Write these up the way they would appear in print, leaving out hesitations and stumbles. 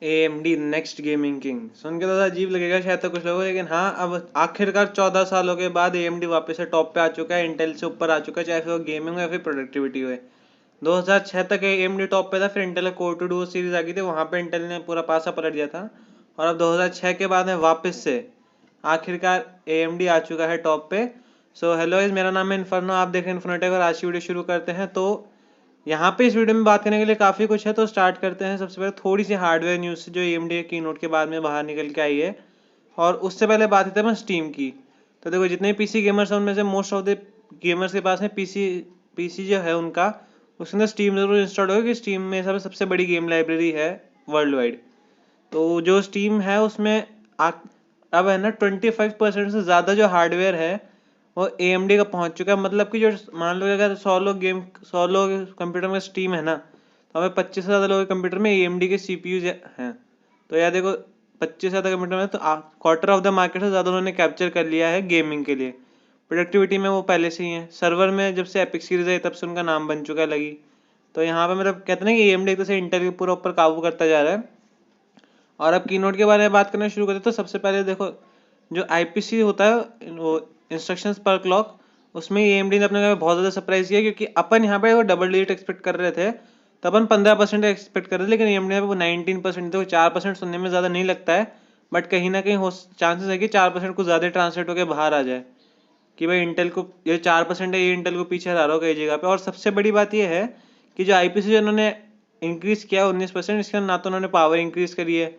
AMD next gaming king सुन के थोड़ा अजीब लगेगा शायद तो कुछ लोगों को, लेकिन हाँ, अब आखिरकार 14 सालों के बाद AMD वापस से टॉप पे आ चुका है, इंटेल से ऊपर आ चुका है, चाहे फिर वो गेमिंग हो या फिर प्रोडक्टिविटी हो। 2006 तक AMD टॉप पे था, फिर इंटेल का कोर टू डुओ सीरीज आ गई थी, वहाँ पे इंटेल ने पूरा पासा पलट दिया था। और अब 2006 के बाद में वापस से आखिरकार AMD आ चुका है टॉप पे। सो हेलो गाइस, मेरा नाम है इन्फर्नो, आप देख रहे हैं इन्फोनेटेक और आज की वीडियो शुरू करते हैं। तो यहाँ पे इस वीडियो में बात करने के लिए काफ़ी कुछ है, तो स्टार्ट करते हैं। सबसे पहले थोड़ी सी हार्डवेयर न्यूज़ जो AMD के कीनोट के बाद में बाहर निकल के आई है, और उससे पहले बात करते हैं स्टीम की। तो देखो, जितने PC गेमर्स हैं उनमें से मोस्ट ऑफ द गेमर्स के पास में पीसी जो है उनका, उसके अंदर स्टीम जरूर इंस्टॉल होगा, कि स्टीम में सबसे बड़ी गेम लाइब्रेरी है वर्ल्ड वाइड। तो जो स्टीम है उसमें अब है ना 25% से ज़्यादा जो हार्डवेयर है वो AMD का पहुंच चुका है। मतलब कि जो मान लो अगर 100 लोग कंप्यूटर में स्टीम है ना, तो हमें 25 से ज़्यादा लोगों के कंप्यूटर में AMD के CPU हैं। तो यार देखो, 25 से ज़्यादा कंप्यूटर में तो क्वार्टर ऑफ द मार्केट से ज़्यादा उन्होंने कैप्चर कर लिया है गेमिंग के लिए। प्रोडक्टिविटी में वो पहले से ही है, सर्वर में जब से एपिक सीरीज है तब से उनका नाम बन चुका है लगी। तो यहाँ पे मतलब कहते हैं कि AMD एक तरह से इंटेल के पूरा ऊपर काबू करता जा रहा है। और अब कीनोट के बारे में बात करना शुरू करते हैं। तो सबसे पहले देखो, जो IPC होता है वो इंस्ट्रक्शंस पर क्लॉक, उसमें AMD ने अपने बहुत ज़्यादा सरप्राइज किया, क्योंकि अपन यहाँ पे वो डबल डिजिट एक्सपेक्ट कर रहे थे, तो अपन 15% एक्सपेक्ट कर रहे थे, लेकिन AMD ने वो 19%, तो 4% सुनने में ज़्यादा नहीं लगता है, बट कहीं ना कहीं हो चांसेस है कि 4% को ज़्यादा ट्रांसलेट होकर बाहर आ जाए, कि भाई इंटेल को ये 4% है, ये इंटेल को पीछे हरा रहा हो कई जगह पे। और सबसे बड़ी बात ये है कि जो IPC जो उन्होंने इंक्रीज किया 19%, इसके ना तो उन्होंने पावर इंक्रीज करी है,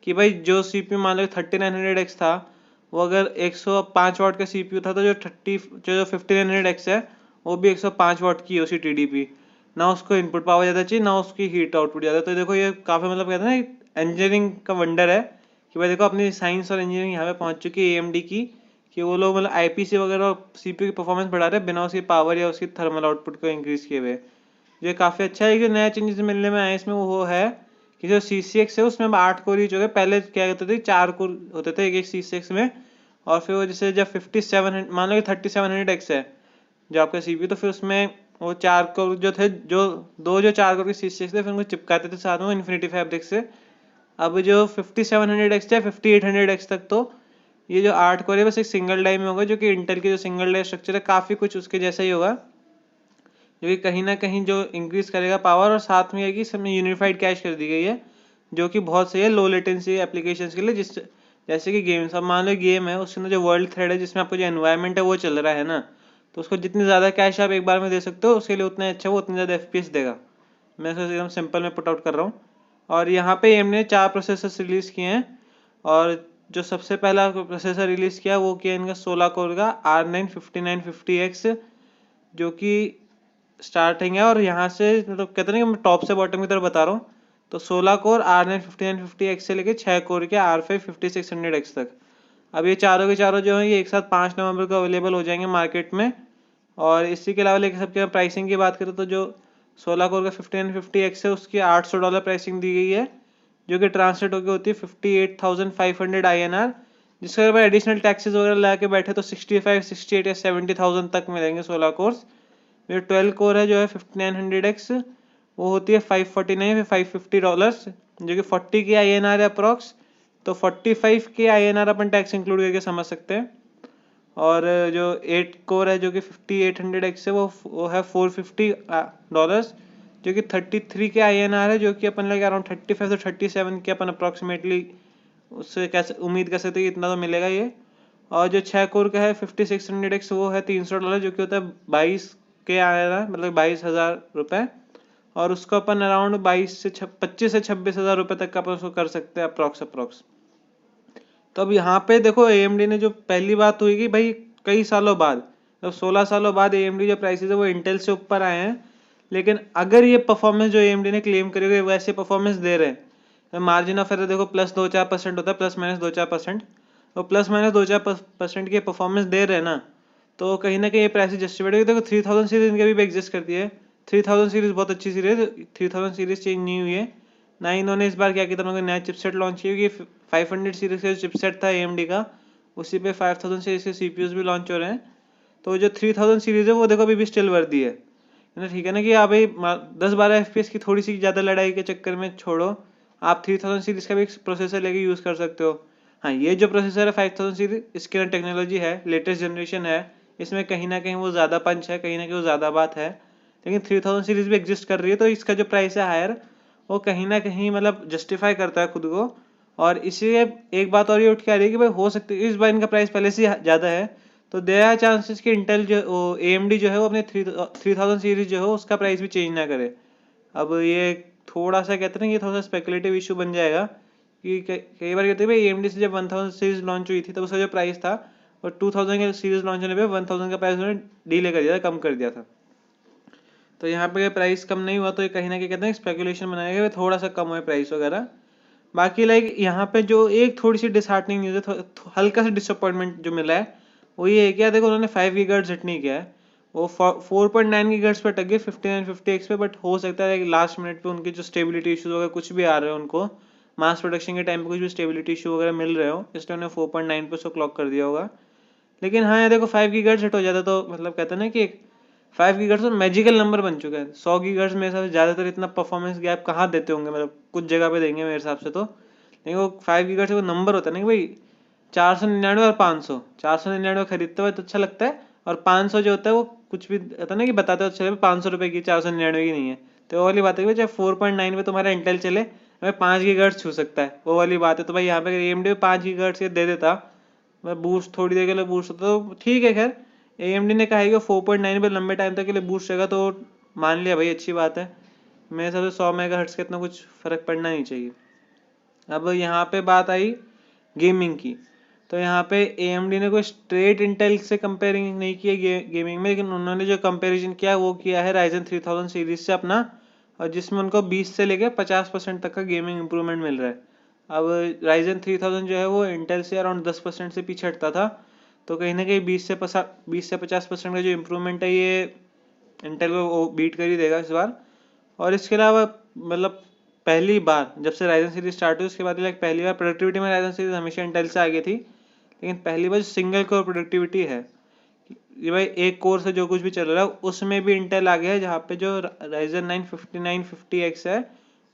कि भाई जो CPU मान लो 3900X था, वो अगर 105 वाट का CPU था, तो जो 5900X है वो भी 105 वाट की उसी TDP। ना उसको इनपुट पावर ज़्यादा चाहिए, ना उसकी हीट आउटपुट ज़्यादा। तो देखो, ये काफ़ी मतलब कहते हैं ना इंजीनियरिंग का वंडर है, कि भाई देखो अपनी साइंस और इंजीनियरिंग यहाँ पे पहुँच चुकी है AMD की, कि वो लोग मतलब IPC वगैरह और CPU की परफॉर्मेंस बढ़ा रहे हैं बिना उसकी पावर या उसकी थर्मल आउटपुट को इंक्रीज किए हुए। ये काफ़ी अच्छा है। कि नया चेंजेस मिलने में आए इसमें वो है कि जो CCX है उसमें अब 8 कोर ही हो गए। पहले क्या होते थे, 4 कोर होते थे एक CCX में। और फिर वो जैसे जब 57 मान लो कि 3700X है जो आपका CPU, तो फिर उसमें वो 4 कोर जो थे, जो 4 कोर के CCX थे, फिर उनको चिपकाते थे साथ में इन्फिनिटी फैब्रिक से। अब जो 5700X है 5800X तक, तो ये जो 8 कोर है बस एक सिंगल डाई में होगा, जो कि इंटेल के जो सिंगल डाई स्ट्रक्चर है काफ़ी कुछ उसके जैसा ही होगा, जो कि कहीं ना कहीं जो इंक्रीज करेगा पावर। और साथ में है कि इसमें यूनिफाइड कैश कर दी गई है, जो कि बहुत सही है लो लेटेंसी एप्लीकेशंस के लिए। जैसे कि गेम्स, अब मान लो गेम है, उसके अंदर जो वर्ल्ड थ्रेड है जिसमें आपको जो एनवायरनमेंट है वो चल रहा है ना, तो उसको जितनी ज़्यादा कैश आप एक बार में दे सकते हो, उसके लिए उतना अच्छा, वो उतनी ज़्यादा FPS देगा। मैं इसको एकदम सिंपल में पुट आउट कर रहा हूँ। और यहाँ पे AMD ने 4 प्रोसेसर्स रिलीज़ किए हैं। और जो सबसे पहला प्रोसेसर रिलीज़ किया वो किया इनका 16 कोर का R9 5950X, जो कि स्टार्टिंग है। और यहाँ से मतलब कहते हैं ना कि टॉप से बॉटम की तरफ बता रहा हूँ, तो 16 कोर R9 5950X से लेके 6 कोर के R5 5600X तक। अब ये चारों के चारों जो है ये एक साथ 5 नवंबर को अवेलेबल हो जाएंगे मार्केट में। और इसी के अलावा लेके सबके प्राइसिंग की बात करें, तो जो 16 कोर का 5950X है उसकी $800 प्राइसिंग दी गई है, जो कि ट्रांसलेट होकर होती है 58,500 INR, जिसके अगर एडिशनल टैक्सेस वगैरह लगा के बैठे तो 65, 68 या 70,000 तक मिलेंगे 16 कोर्स। जो 12 कोर है जो है 5900X, वो होती है 549 $550, जो कि 40 की INR है अप्रॉक्स। तो 45 के INR अपन टैक्स इंक्लूड करके समझ सकते हैं। और जो 8 कोर है जो कि 5800X है, वो है $450, जो कि 33 के INR है, जो कि अपन लगे अराउंड 35 से 37 के अपन अप्रॉक्सीमेटली उससे कैसे उम्मीद कर सकते हैं कि इतना तो मिलेगा ये। और जो 6 कोर का है 5600X, वो है $300, जो कि होता है 22 के INR, मतलब 22,000 रुपये। और उसको अपन अराउंड 25 से 26,000 रुपये तक का अपन उसको कर सकते हैं अप्रॉक्स। तो अब यहाँ पे देखो, AMD ने जो पहली बात हुई कि भाई कई सालों बाद, जब 16 सालों बाद AMD जो प्राइसेस है वो इंटेल से ऊपर आए हैं, लेकिन अगर ये परफॉर्मेंस जो AMD ने क्लेम करी हुई वैसे परफॉर्मेंस दे रहे हैं, तो मार्जिन ऑफ एरर देखो +2-4% होता है, ±2-4%। तो ±2-4% की परफॉर्मेंस दे रहे हैं ना, तो कहीं ना कहीं ये प्राइस जस्टिफाइड। देखो 3000 सीरीज इनके अभी भी एग्जिस्ट करती है। 3000 सीरीज बहुत अच्छी सीरीज है, 3000 सीरीज चेंज नहीं हुई है ना। इन्होंने इस बार क्या किया था, नया चिपसेट लॉन्च किया, कि 500 सीरीज का जो चिपसेट था AMD का, उसी पे 5000 सीरीज के CPUs भी लॉन्च हो रहे हैं। तो जो 3000 सीरीज है वो देखो अभी भी स्टिल वर्दी है ना। ठीक है ना, कि आप भाई 10-12 FPS की थोड़ी सी ज़्यादा लड़ाई के चक्कर में छोड़ो, आप 3000 सीरीज का भी प्रोसेसर लेके यूज़ कर सकते हो। हाँ, ये जो प्रोसेसर है 5000 सीरीज, इसके अंदर टेक्नोलॉजी है, लेटेस्ट जनरेशन है, इसमें कहीं ना कहीं वो ज़्यादा पंच है, कहीं ना कहीं वो ज़्यादा बात है। लेकिन 3000 सीरीज भी एग्जिस्ट कर रही है, तो इसका जो प्राइस है हायर, वो कहीं ना कहीं मतलब जस्टिफाई करता है खुद को। और इसीलिए एक बात और ये उठ के आ रही है कि भाई हो सकती है इस बार इनका प्राइस पहले से ज़्यादा है, तो देयर आर चांसेस कि इंटेल जो AMD जो है वो अपने 3000 सीरीज जो है उसका प्राइस भी चेंज ना करे। अब ये थोड़ा सा कहते हैं ना, ये थोड़ा सा स्पेकुलेटिव इशू बन जाएगा कि कई बार कहते हैं भाई AMD से जब 1000 सीरीज लॉन्च हुई थी तब उसका जो प्राइस था, और 2000 के सीरीज लॉन्च होने पे 1000 का प्राइस उन्होंने डीले कर दिया था, कम कर दिया था। तो यहाँ पे प्राइस कम नहीं हुआ, तो ये कहीं ना कहीं कहते हैं स्पेकुलेशन बनाएगा थोड़ा सा कम हुआ प्राइस वगैरह। बाकी लाइक यहाँ पे जो एक थोड़ी सी डिसहार्टनिंग न्यूज़ है, हल्का सा डिसअपॉइंटमेंट जो मिला है, वो ये है कि यार देखो उन्होंने 5 गीगाहर्ट्ज हिट नहीं किया है, वो 4.9 गीगाहर्ट्ज पे टक गए 5950X पे। बट हो सकता है लास्ट मिनट पे उनके जो स्टेबिलिटी इशूज वगैरह कुछ भी आ रहे हो, उनको मास प्रोडक्शन के टाइम पे कुछ भी स्टेबिलिटी इशू वगैरह मिल रहे हो, इसलिए उन्होंने 4.9 पे उसको क्लॉक कर दिया होगा। लेकिन हाँ यार देखो 5 गीगाहर्ट्ज हिट हो जाता तो मतलब कहते हैं ना कि 5 गीगाहर्ट्ज तो मैजिकल नंबर बन चुका है। 100 गीगाहर्ट्ज मेरे हिसाब से ज़्यादातर इतना परफॉर्मेंस गैप कहाँ देते होंगे, मतलब कुछ जगह पे देंगे मेरे हिसाब से तो। लेकिन वो 5 गीगाहर्ट्ज वो नंबर होता है ना कि भाई 499 और 500, 499 खरीदते हुए तो अच्छा लगता है, और 500 जो होता है वो कुछ भी होता है ना कि बताते हो चले 500 रुपये की, 499 की नहीं है। तो वो वाली बात है कि चाहे 4.9 में तुम्हारा इंटेल चले, हमें 5 गीगाहर्ट्ज छू सकता है, वो वाली बात है। तो भाई यहाँ पे AMD में 5 गीगाहर्ट्ज दे देता, मैं बूस्ट थोड़ी देर के लिए बूस्ट होता तो ठीक है। खैर AMD ने कहा है कि 4.9 पे लंबे टाइम तक के लिए बूस्ट रहेगा, तो मान लिया भाई, अच्छी बात है। मेरे हिसाब से 100 मेगाहर्ट्ज का इतना कुछ फर्क पड़ना नहीं चाहिए। अब यहाँ पे बात आई गेमिंग की, तो यहाँ पे AMD ने कोई स्ट्रेट इंटेल से कंपेयरिंग नहीं की है गेमिंग में, लेकिन उन्होंने जो कंपैरिजन किया वो किया है Ryzen 3000 सीरीज से अपना, और जिसमें उनको 20 से लेकर 50% तक का गेमिंग इंप्रूवमेंट मिल रहा है। अब Ryzen 3000 जो है वो इंटेल से अराउंड 10% से पीछे हटता था, तो कहीं ना कहीं 20 से 50% का जो इम्प्रूवमेंट है ये इंटेल को बीट कर ही देगा इस बार। और इसके अलावा मतलब पहली बार जब से Ryzen सीरीज स्टार्ट हुई उसके बाद लाइक पहली बार प्रोडक्टिविटी में Ryzen सीरीज हमेशा इंटेल से आगे थी, लेकिन पहली बार सिंगल कोर प्रोडक्टिविटी है, ये भाई एक कोर से जो कुछ भी चल रहा है उसमें भी इंटेल आ गया है, जहाँ पे जो Ryzen 9 5950X है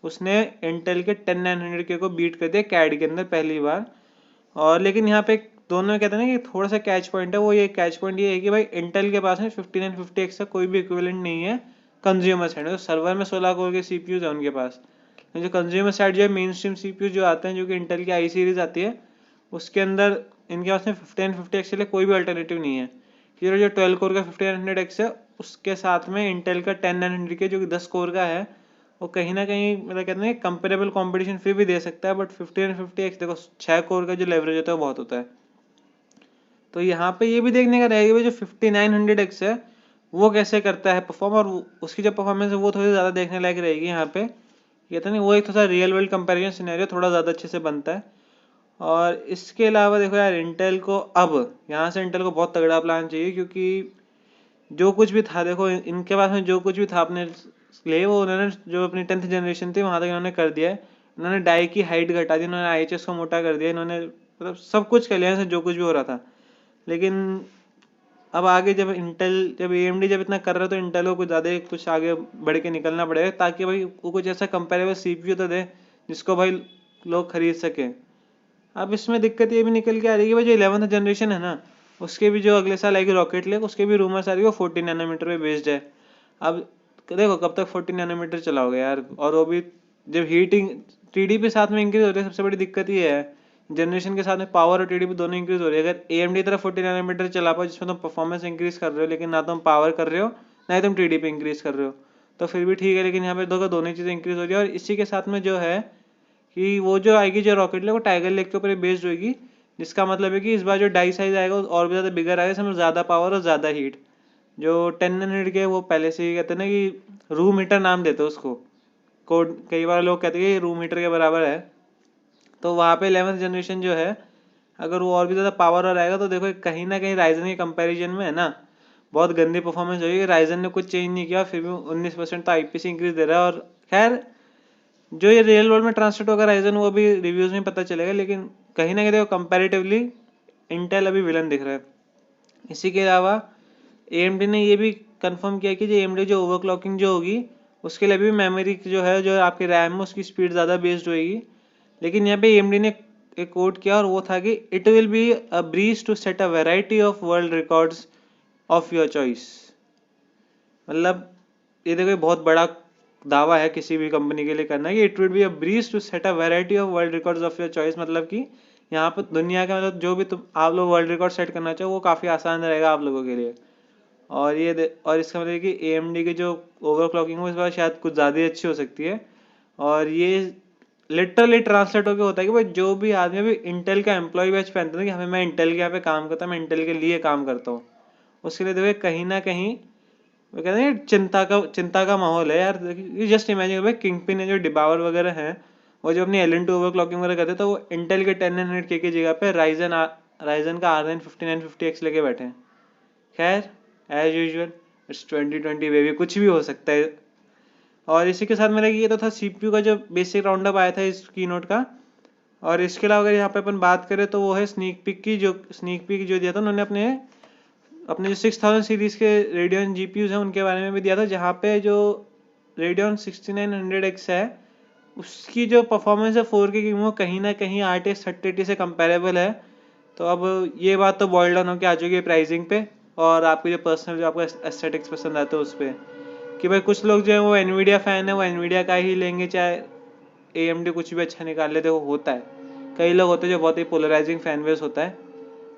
उसने इंटेल के 10900K को बीट कर दिया कैड के अंदर पहली बार। और लेकिन यहाँ पे दोनों कहते हैं ना कि थोड़ा सा कैच पॉइंट है, वो ये कैच पॉइंट ये है कि भाई इंटेल के पास में 5950X का कोई भी इक्विवेलेंट नहीं है कंज्यूमर साइड में। तो सर्वर में 16 कोर के सीपीयूज है उनके पास, जो कंज्यूमर साइड जो है मेन स्ट्रीम सीपीयू जो आते हैं, जो कि इंटेल की आई सीरीज आती है, उसके अंदर इनके पास में 5950X के लिए कोई भी अल्टरनेटिव नहीं है। कि जो 12 कोर का 5900X है उसके साथ में इंटेल का 10900K जो कि 10 कोर का है, वो कहीं ना कहीं मतलब कहते हैं कंपेरेबल कंपटीशन फिर भी दे सकता है। बट 5950X देखो 6 कोर का जो लेवरेज होता है वो बहुत होता है। तो यहाँ पे ये भी देखने का रहेगा जो 5900X है वो कैसे करता है परफॉर्म, और उसकी जो परफॉर्मेंस है वो थोड़ी ज़्यादा देखने लायक रहेगी। यहाँ पे कहते हैं वो एक थोड़ा रियल वर्ल्ड कंपेरिजन सिनेरियो थोड़ा ज़्यादा अच्छे से बनता है। और इसके अलावा देखो यार इंटेल को अब यहाँ से इंटेल को बहुत तगड़ा प्लान चाहिए, क्योंकि जो कुछ भी था देखो इनके पास में जो कुछ भी था अपने लिए वो उन्होंने जो अपनी 10th जनरेशन थी वहाँ तक इन्होंने कर दिया है। इन्होंने डाई की हाइट घटा दी, इन्होंने IHS को मोटा कर दिया, इन्होंने मतलब सब कुछ कर लिया से जो कुछ भी हो रहा था। लेकिन अब आगे जब AMD जब इतना कर रहा है तो इंटेल को कुछ ज़्यादा कुछ आगे बढ़ के निकलना पड़ेगा, ताकि भाई वो कुछ ऐसा कंपेरेबल CPU तो दे जिसको भाई लोग खरीद सकें। अब इसमें दिक्कत ये भी निकल के आ रही है भाई जो 11th जनरेशन है ना, उसके भी जो अगले साल आएगी रॉकेट लेक, उसके भी रूमर्स आ रही है वो 14 नैनोमीटर पे बेस्ड है। अब देखो कब तक 14 नैनोमीटर चलाओगे यार, और वो भी जब हीटिंग TDP साथ में इंक्रीज हो रही है। सबसे बड़ी दिक्कत ये है जनरेशन के साथ में पावर और TDP दोनों इंक्रीज हो रही है। अगर AMD तरफ 14 नैनोमीटर चला पाओ जिसमें तुम परफॉर्मेंस इंक्रीज कर रहे हो, लेकिन ना तुम पावर कर रहे हो ना ही तुम TDP इंक्रीज कर रहे हो, तो फिर भी ठीक है। लेकिन यहाँ पे दोनों चीज़ें इंक्रीज हो रही है, और इसी के साथ में जो है कि वो जो आएगी जो रॉकेट लेक वो टाइगर लेक के ऊपर बेस्ड होगी, जिसका मतलब है कि इस बार जो डाई साइज आएगा और भी ज़्यादा बिगर आएगा, इसमें ज़्यादा पावर और ज़्यादा हीट। जो 10 के वो पहले से ही कहते हैं ना कि रूम हीटर नाम देते हैं उसको, कोड कई बार लोग कहते हैं कि रूम हीटर के बराबर है। तो वहाँ पे 11th जनरेशन जो है अगर वो और भी ज़्यादा पावर और आएगा तो देखो कहीं ना कहीं राइजन के कंपैरिजन में है ना बहुत गंदी परफॉर्मेंस होगी। राइजन ने कुछ चेंज नहीं किया फिर भी 19% तो IPC इंक्रीज दे रहा है। और खैर जो ये रियल वर्ल्ड में ट्रांसलेट होगा राइजन वो भी रिव्यूज़ में पता चलेगा, लेकिन कहीं ना कहीं देखो कंपैरेटिवली इंटेल अभी विलन दिख रहा है। इसी के अलावा AMD ने ये भी कंफर्म किया कि जो AMD जो ओवरक्लॉकिंग जो होगी उसके लिए भी मेमोरी जो है, जो आपकी रैम है उसकी स्पीड ज़्यादा बेस्ड होएगी। लेकिन यहाँ पे AMD ने एक कोट किया और वो था कि it will be a breeze to set a variety of world records of your choice. मतलब ये देखो बहुत बड़ा दावा है किसी भी कंपनी के लिए करना है कि it will be a breeze to set a variety of world records of your choice. मतलब कि यहाँ पर दुनिया का मतलब जो भी तुम आप लोग वर्ल्ड रिकॉर्ड सेट करना चाहो वो काफ़ी आसान रहेगा आप लोगों के लिए। और इसका मतलब कि AMD की जो ओवरक्लॉकिंग है इस बार शायद कुछ ज़्यादा ही अच्छी हो सकती है। और ये लिटरली ट्रांसलेट होकर होता है कि भाई जो भी आदमी भी इंटेल का एम्प्लॉय बैच पहनता है कि हमें मैं इंटेल के यहाँ पे काम करता हूँ, मैं इंटेल के लिए काम करता हूँ, उसके लिए देखो कहीं ना कहीं वो कहते हैं चिंता का माहौल है यार। जस्ट इमेजिन भाई किंग पिन है जो डिबावर वगैरह हैं वो जो अपनी L2 ओवरक्लॉकिंग वगैरह करते तो वो इंटेल के 1000K की जगह पे राइजन का R9 5950X लेके बैठे हैं। खैर एज यूजुअल इट्स 2020 बेबी, कुछ भी हो सकता है। और इसी के साथ मेरा ये तो था CPU का जो बेसिक राउंडअप आया था इस कीनोट का। और इसके अलावा अगर यहाँ पे अपन बात करें तो वो है स्नीक पीक जो दिया था उन्होंने अपने अपने जो 6000 सीरीज के रेडियन GPUs हैं उनके बारे में भी दिया था, जहाँ पे जो रेडियन 6900X है उसकी जो परफॉर्मेंस है 4K की वो कहीं ना कहीं RTX 3080 से कंपेरेबल है। तो अब ये बात तो बॉइल डाउन होकर आ चुकी है प्राइसिंग पे और आपके जो पर्सनल जो आपको एस्थेटिक्स पसंद आते हैं उस पर, कि भाई कुछ लोग जो है वो एनवीडिया फ़ैन है वो एनवीडिया का ही लेंगे, चाहे AMD कुछ भी अच्छा निकाल लेते वो होता है। कई लोग होते हैं जो बहुत ही पोलराइजिंग फैन बेस होता है।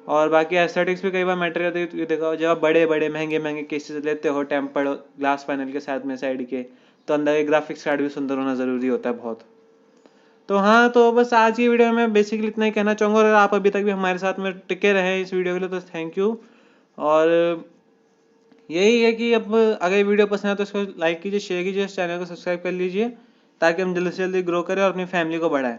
और बाकी एस्थेटिक्स भी कई बार मैटर करती है। देखो जब आप बड़े बड़े महंगे केसेस लेते हो टेम्पर्ड ग्लास पैनल के साथ में साइड के, तो अंदर के ग्राफिक्स कार्ड भी सुंदर होना ज़रूरी होता है बहुत। तो हाँ, तो बस आज की वीडियो में बेसिकली इतना ही कहना चाहूँगा। और आप अभी तक भी हमारे साथ में टिके रहे इस वीडियो के लिए तो थैंक यू। और यही है कि अब अगर वीडियो पसंद है तो इसको लाइक कीजिए, शेयर कीजिए, इस चैनल को सब्सक्राइब कर लीजिए ताकि हम जल्दी से जल्दी ग्रो करें और अपनी फैमिली को बढ़ाएं।